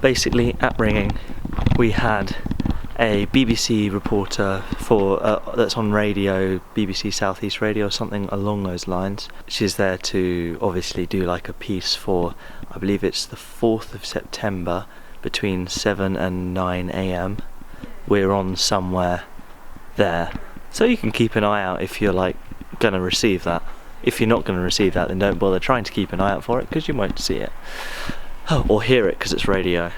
Basically, at ringing, we had a BBC reporter that's on radio, BBC South East Radio or something along those lines. She's there to obviously do like a piece for, I believe it's the 4th of September between 7 and 9 a.m. We're on somewhere there. So you can keep an eye out if you're like going to receive that. If you're not going to receive that, then don't bother trying to keep an eye out for it, because you won't see it. Oh, or hear it, because it's radio.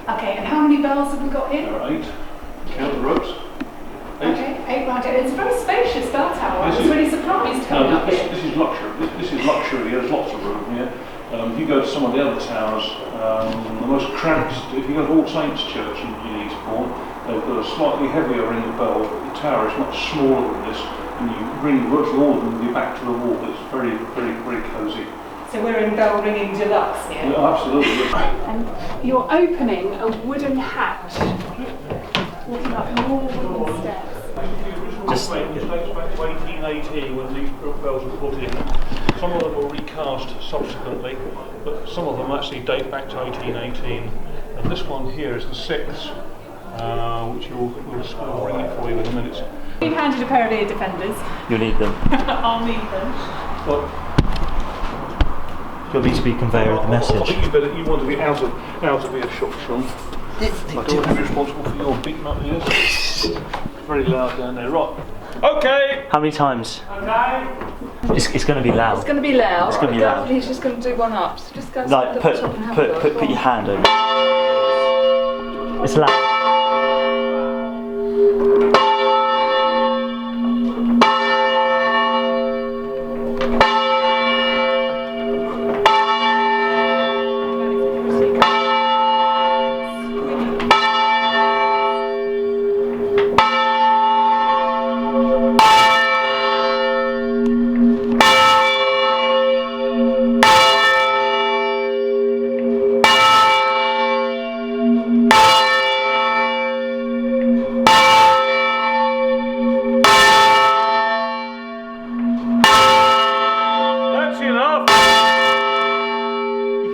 Okay, and how many bells have we got here? There are 8. Count the ropes. 8. Okay, 8 right. It's a very spacious bell tower. I was really surprised coming up here. This is luxury. This is luxury. There's lots of room here. If you go to some of the other towers, the most cramped, if you go to All Saints Church in Eastbourne, they've got a slightly heavier ring of bells, but the tower is much smaller than this, and you ring virtually all of them with your back to the wall. It's very, very, very cosy. So we're in bell ringing deluxe here. Yeah, absolutely. And you're opening a wooden hatch, walking up more wooden steps. Just dates back to 1818 when these bells were put in. Some of them were recast subsequently, but some of them actually date back to 1818. And this one here is the 6th, which we'll ring it for you in a minute. You've handed a pair of ear defenders. You'll need them. I'll need them. But You'll need to be conveyor of the message. I think you want to be out of earshot, Sean. I don't want to be responsible for your beaten up ears. It's very loud down there. Right. Okay. How many times? Okay. It's going to be loud. It's going to be loud. It's going to be loud. He's just going to do one up. So just go Like stand at the top and have a look. put your hand over. It's loud.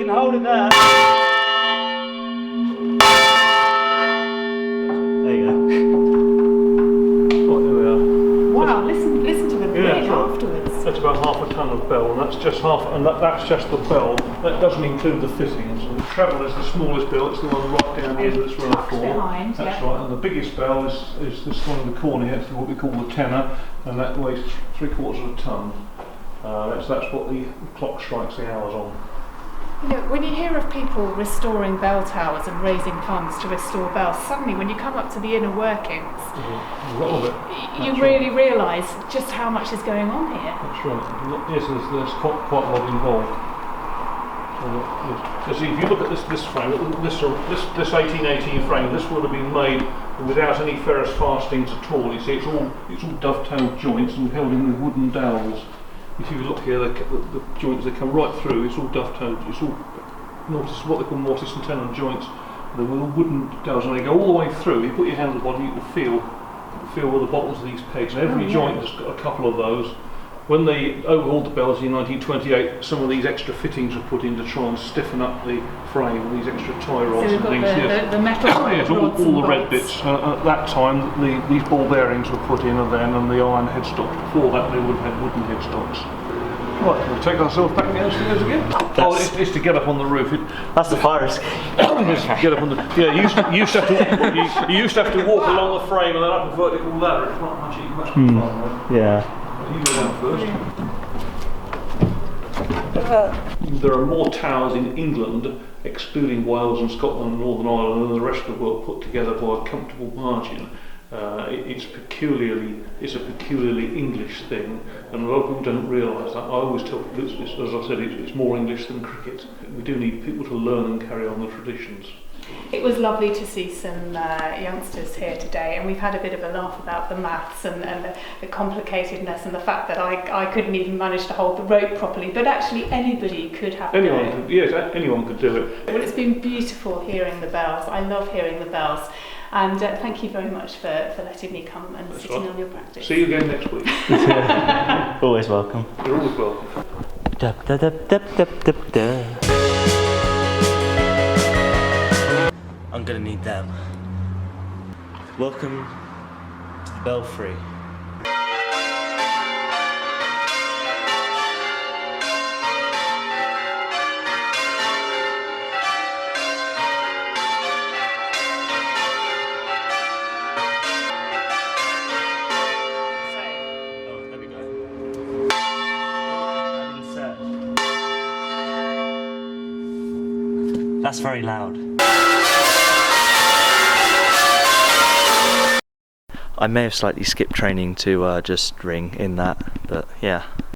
Hold it there. There you go. Right, here we are. Wow, listen to the ring afterwards. That's about half a ton of bell, and that's just that's just the bell. That doesn't include the fittings. And the treble is the smallest bell. It's the one right down the end of this row of 4. Behind, that's right. And the biggest bell is this one in the corner here. It's what we call the tenor, and that weighs 3/4 of a ton. That's what the clock strikes the hours on. You know, when you hear of people restoring bell towers and raising funds to restore bells, suddenly when you come up to the inner workings, a lot of it. You really realise just how much is going on here. That's right. Yes, there's quite a lot involved. So if you look at this frame, this 1818 frame, this would have been made without any ferrous fastings at all. You see, it's all dovetailed joints and held in with wooden dowels. If you look here, the joints, they come right through. It's all dovetailed. It's all what they call mortise and tenon joints. They're with wooden dowels, and they go all the way through. You put your hand on the bottom, you can feel where the bottoms of these pegs. And every joint has got a couple of those. When they overhauled the bells in 1928, some of these extra fittings were put in to try and stiffen up the frame, and these extra tie rods and things. The metal yes, all the red bits. At that time, these ball bearings were put in, and the iron headstocks. Before that, they would have had wooden headstocks. Right, we'll take ourselves back downstairs again. It's to get up on the roof. That's the fire escape. Get up on the. Yeah, you used to have to walk along the frame and then up a vertical ladder. It's not much fun. Yeah. You go down first. There are more towers in England, excluding Wales and Scotland and Northern Ireland, than the rest of the world put together by a comfortable margin. It's a peculiarly English thing, and a lot of people don't realise that. I always tell people, as I said, it's more English than cricket. We do need people to learn and carry on the traditions. It was lovely to see some youngsters here today, and we've had a bit of a laugh about the maths and the complicatedness and the fact that I couldn't even manage to hold the rope properly, but actually anybody could have a go. Yes, anyone could do it. Well, it's been beautiful hearing the bells. I love hearing the bells. And thank you very much for letting me come and That's sitting right. on your practice. See you again next week. Always welcome. You're always welcome. Da, da, da, da, da, da, da. I'm gonna need them. Welcome to the Belfry. Oh, there we go. That's very loud. I may have slightly skipped training to just ring in that, but yeah.